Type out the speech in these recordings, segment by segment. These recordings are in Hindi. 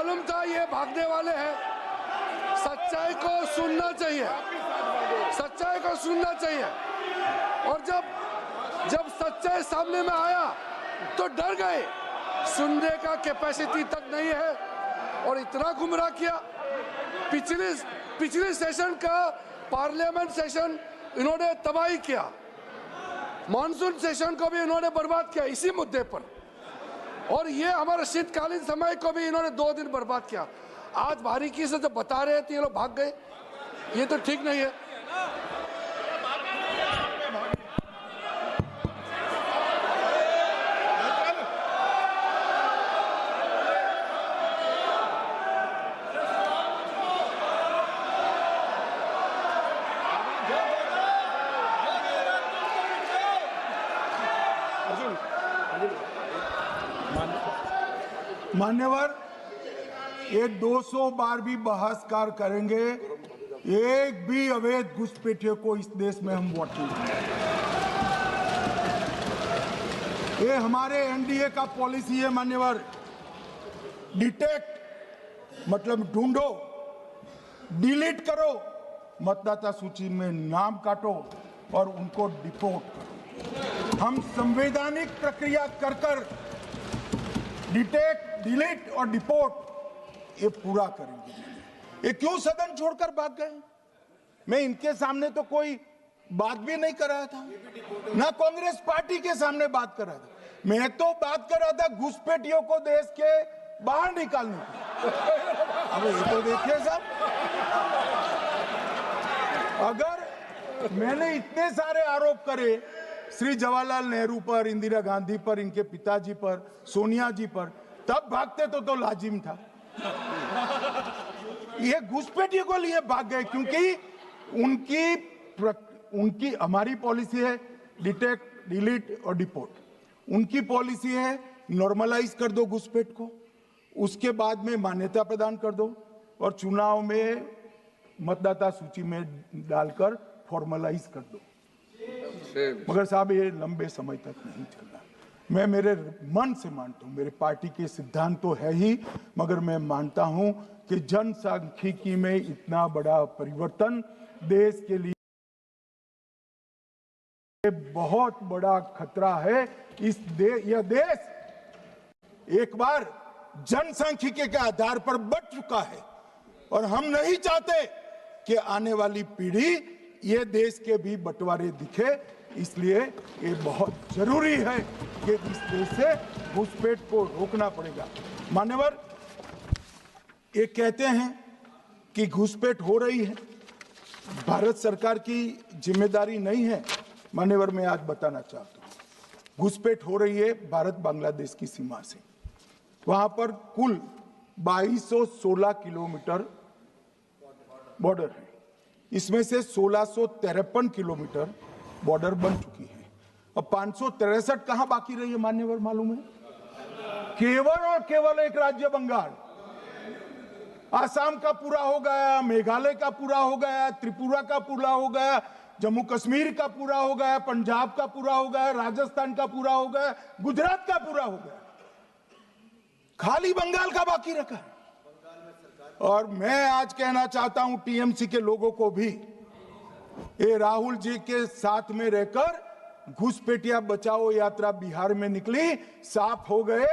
मालूम था ये भागने वाले हैं। सच्चाई को सुनना चाहिए, सच्चाई को सुनना चाहिए। और जब सच्चाई सामने में आया तो डर गए, सुनने का कैपेसिटी तक नहीं है और इतना गुमराह किया। पिछले सेशन का पार्लियामेंट सेशन इन्होंने तबाही किया, मॉनसून सेशन को भी इन्होंने बर्बाद किया इसी मुद्दे पर, और ये हमारे शीतकालीन समय को भी इन्होंने 2 दिन बर्बाद किया। आज बारीकी से जब बता रहे थे ये लोग भाग गए, ये तो ठीक नहीं है। मान्यवर, ये 200 बार भी बहसकार करेंगे, एक भी अवैध घुसपैठियों को इस देश में हम वोट नहीं देंगे। ये हमारे एनडीए का पॉलिसी है मान्यवर। डिटेक्ट मतलब ढूंढो, डिलीट करो, मतदाता सूची में नाम काटो और उनको डिपोर्ट करो। हम संवैधानिक प्रक्रिया कर डिटेक्ट, डिलीट और डिपोर्ट ये पूरा करेंगे। ये क्यों सदन छोड़कर भाग गए? मैं इनके सामने तो कोई बात भी नहीं कर रहा था, ना कांग्रेस पार्टी के सामने बात कर रहा था। मैं तो बात कर रहा था घुसपैठियों को देश के बाहर निकालने की। अब ये तो देखिए साहब, अगर मैंने इतने सारे आरोप करे श्री जवाहरलाल नेहरू पर, इंदिरा गांधी पर, इनके पिताजी पर, सोनिया जी पर, तब भागते तो लाजिम था। ये घुसपैठियों को लिए भाग गए क्योंकि उनकी हमारी पॉलिसी है डिटेक्ट, डिलीट और डिपोर्ट। उनकी पॉलिसी है नॉर्मलाइज कर दो घुसपैठ को, उसके बाद में मान्यता प्रदान कर दो और चुनाव में मतदाता सूची में डालकर फॉर्मलाइज कर दो। मगर साहब ये लंबे समय तक नहीं चलना। मैं मेरे मन से मानता हूं, मेरे पार्टी के सिद्धांत तो है ही, मगर मैं मानता हूं कि जनसांख्यिकी में इतना बड़ा परिवर्तन देश के लिए बहुत बड़ा खतरा है। यह देश एक बार जनसांख्यिकी के आधार पर बढ़ चुका है और हम नहीं चाहते कि आने वाली पीढ़ी ये देश के भी बंटवारे दिखे। इसलिए ये बहुत जरूरी है कि इस देश से घुसपैठ को रोकना पड़ेगा। मान्यवर, ये कहते हैं कि घुसपैठ हो रही है, भारत सरकार की जिम्मेदारी नहीं है। मान्यवर, मैं आज बताना चाहता हूं, घुसपैठ हो रही है भारत बांग्लादेश की सीमा से। वहां पर कुल 2216 किलोमीटर बॉर्डर है, इसमें से 1653 किलोमीटर बॉर्डर बन चुकी है। अब 563 कहां बाकी रही है मान्यवर मालूम है? केवल और केवल एक राज्य बंगाल। आसाम का पूरा हो गया, मेघालय का पूरा हो गया, त्रिपुरा का पूरा हो गया, जम्मू कश्मीर का पूरा हो गया, पंजाब का पूरा हो गया, राजस्थान का पूरा हो गया, गुजरात का पूरा हो गया, खाली बंगाल का बाकी रखा है। और मैं आज कहना चाहता हूं टीएमसी के लोगों को भी, ये राहुल जी के साथ में रहकर घुसपैठिया बचाओ यात्रा बिहार में निकली, साफ हो गए।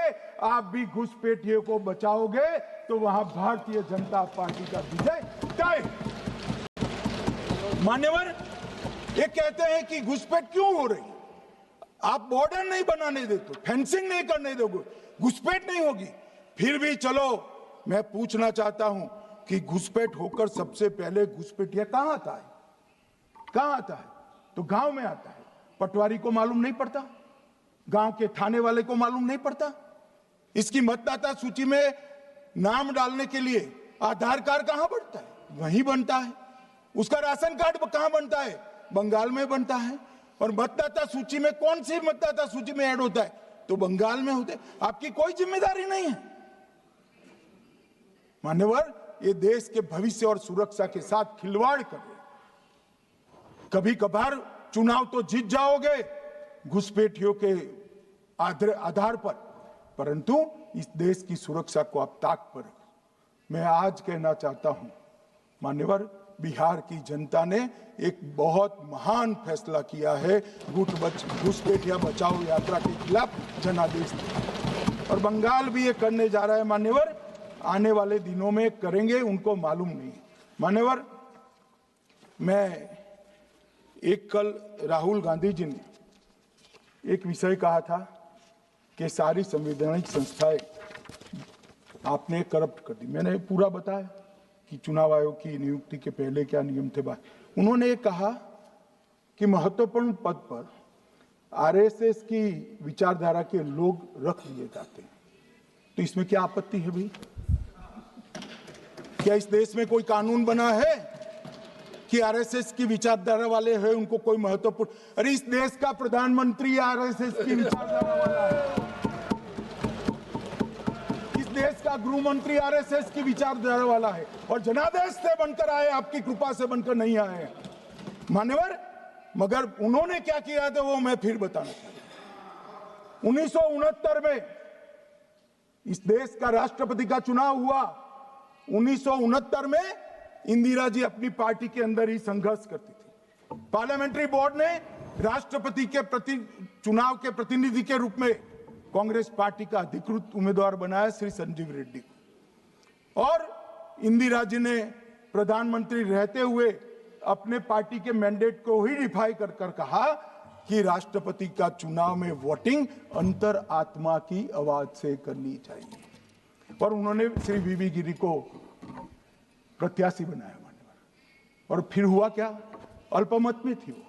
आप भी घुसपैठियों को बचाओगे तो वहां भारतीय जनता पार्टी का विजय तय। मान्यवर, ये कहते हैं कि घुसपैठ क्यों हो रही? आप बॉर्डर नहीं बनाने देते, फेंसिंग नहीं करने दोगे, घुसपैठ नहीं होगी। फिर भी चलो, मैं पूछना चाहता हूं कि घुसपैठ होकर सबसे पहले घुसपैठिया कहां आता है? कहां आता है? तो गांव में आता है। पटवारी को मालूम नहीं पड़ता, गांव के थाने वाले को मालूम नहीं पड़ता। इसकी मतदाता सूची में नाम डालने के लिए आधार कार्ड कहां बनता है? वहीं बनता है। उसका राशन कार्ड कहां बनता है? बंगाल में बनता है। और मतदाता सूची में कौन सी मतदाता सूची में ऐड होता है? तो बंगाल में होते। आपकी कोई जिम्मेदारी नहीं है। मान्यवर, ये देश के भविष्य और सुरक्षा के साथ खिलवाड़ कर रहे। कभी कभार चुनाव तो जीत जाओगे घुसपैठियों के आधार पर, परंतु इस देश की सुरक्षा को आप ताक पर मैं आज कहना चाहता हूं, मान्यवर, बिहार की जनता ने एक बहुत महान फैसला किया है घुसपैठिया बचाओ यात्रा के खिलाफ जनादेश दिया। और बंगाल भी ये करने जा रहा है मान्यवर, आने वाले दिनों में करेंगे, उनको मालूम नहीं। मान्यवर, मैं कल राहुल गांधी जी ने एक विषय कहा था कि सारी संवैधानिक संस्थाएं आपने करप्ट कर दी। मैंने पूरा बताया कि चुनाव आयोग की नियुक्ति के पहले क्या नियम थे। उन्होंने कहा कि महत्वपूर्ण पद पर आरएसएस की विचारधारा के लोग रख दिए जाते हैं, तो इसमें क्या आपत्ति है भाई? क्या इस देश में कोई कानून बना है कि आरएसएस की विचारधारा वाले हैं उनको कोई महत्वपूर्ण? अरे इस देश का प्रधानमंत्री आरएसएस की विचारधारा वाला है, इस देश का गृह मंत्री आरएसएस की विचारधारा वाला है, और जनादेश से बनकर आए, आपकी कृपा से बनकर नहीं आए मान्यवर। मगर उन्होंने क्या किया था वो मैं फिर बताना चाहता हूं। 1969 में इस देश का राष्ट्रपति का चुनाव हुआ। 1969 में इंदिरा जी अपनी पार्टी के अंदर ही संघर्ष करती थी। पार्लियामेंट्री बोर्ड ने राष्ट्रपति के चुनाव के प्रतिनिधि के रूप में कांग्रेस पार्टी का अधिकृत उम्मीदवार बनाया श्री संजीव रेड्डी को, और इंदिरा जी ने प्रधानमंत्री रहते हुए अपने पार्टी के मैंडेट को ही डिफाई कर कहा कि राष्ट्रपति का चुनाव में वोटिंग अंतर आत्मा की आवाज से करनी चाहिए, और उन्होंने श्री वीवी गिरी को प्रत्याशी बनाया मान्यवर। और फिर हुआ क्या? अल्पमत में थी वो,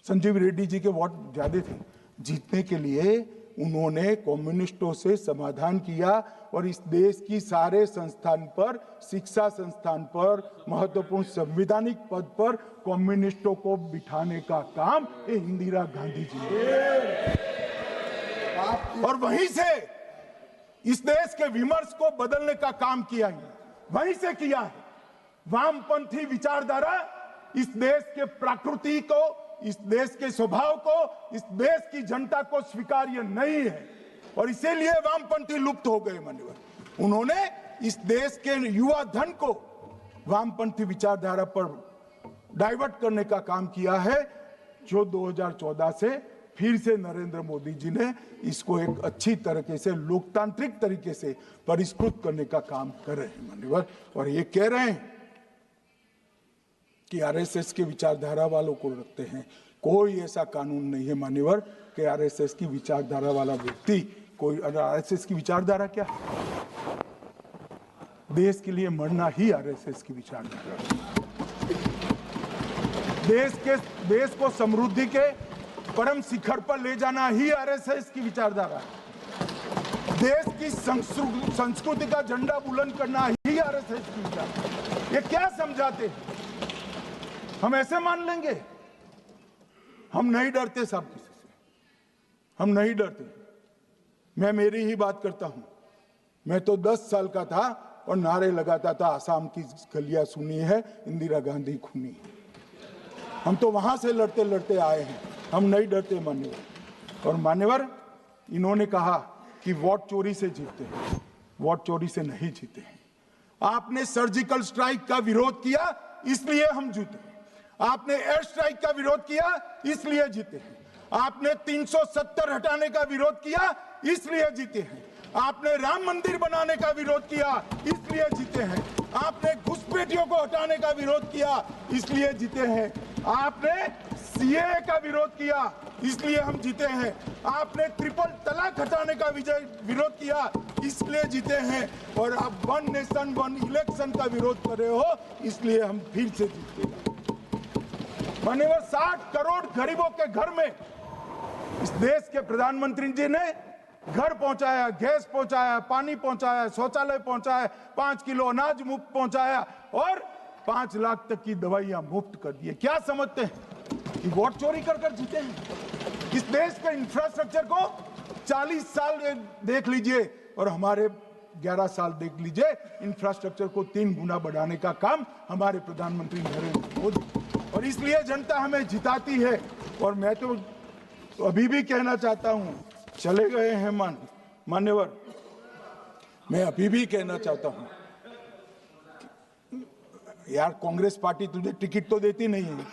संजीव रेड्डी जी के वोट ज्यादा थे। जीतने के लिए उन्होंने कम्युनिस्टों से समाधान किया, और इस देश की सारे संस्थान पर, शिक्षा संस्थान पर, महत्वपूर्ण संवैधानिक पद पर कम्युनिस्टों को बिठाने का काम ये इंदिरा गांधी जी ने, और वहीं से इस देश के विमर्श को बदलने का काम किया है, वहीं से किया है। वामपंथी विचारधारा इस देश के प्रकृति को, इस देश के स्वभाव को, इस देश की जनता को स्वीकार्य नहीं है, और इसीलिए वामपंथी लुप्त हो गए मान्यवर। उन्होंने इस देश के युवा धन को वामपंथी विचारधारा पर डाइवर्ट करने का काम किया है, जो 2014 से फिर से नरेंद्र मोदी जी ने इसको एक अच्छी तरीके से, लोकतांत्रिक तरीके से परिष्कृत करने का काम कर रहे हैं मान्यवर। और ये कह रहे हैं कि आरएसएस के विचारधारा वालों को रखते हैं। कोई ऐसा कानून नहीं है मान्यवर कि आरएसएस की विचारधारा वाला व्यक्ति कोई, आरएसएस की विचारधारा क्या है? देश के लिए मरना ही आरएसएस की विचारधारा। देश को समृद्धि के परम शिखर पर ले जाना ही आरएसएस की विचारधारा है। देश की संस्कृति का झंडा बुलंद करना ही आरएसएस की विचारधारा। ये क्या समझाते हैं? हम ऐसे मान लेंगे? हम नहीं डरते साहब किसी से, हम नहीं डरते। मैं मेरी ही बात करता हूं। मैं तो 10 साल का था और नारे लगाता था, आसाम की गलियां सुनी है, इंदिरा गांधी खूनी। हम तो वहां से लड़ते लड़ते आए हैं, हम नहीं डरते मान्यवर। और मान्यवर, इन्होंने कहा कि वोट चोरी से जीतते हैं, वोट चोरी से नहीं जीते हैं। आपने सर्जिकल स्ट्राइक का विरोध किया, इसलिए हम जीते। आपने एयर स्ट्राइक का विरोध किया, इसलिए जीते हैं। आपने 370 हटाने का विरोध किया, इसलिए जीते हैं। आपने राम मंदिर बनाने का विरोध किया, इसलिए जीते हैं। आपने घुसपैठियों को हटाने का विरोध किया, इसलिए जीते हैं। आपने सीएए का विरोध किया, इसलिए हम जीते हैं। आपने ट्रिपल तलाक हटाने का विरोध किया, इसलिए जीते हैं। और आप 1 नेशन 1 इलेक्शन का विरोध कर रहे हो, इसलिए हम फिर से जीते हैं। माननीय 60 करोड़ गरीबों के घर में इस देश के प्रधानमंत्री जी ने घर पहुंचाया, गैस पहुंचाया, पानी पहुंचाया, शौचालय पहुंचाया, 5 किलो अनाज मुफ्त पहुंचाया, और 5 लाख तक की दवाइयां मुफ्त कर दी। क्या समझते हैं कि वोट चोरी कर कर जीते हैं? इस देश के इंफ्रास्ट्रक्चर को 40 साल देख लीजिए और हमारे 11 साल देख लीजिए, इंफ्रास्ट्रक्चर को 3 गुना बढ़ाने का काम हमारे प्रधानमंत्री नरेंद्र मोदी, और इसलिए जनता हमें जिताती है। और मैं तो अभी भी कहना चाहता हूं, चले गए हैं मान्यवर, मैं अभी भी कहना चाहता हूं, यार कांग्रेस पार्टी तुझे टिकट तो देती नहीं है।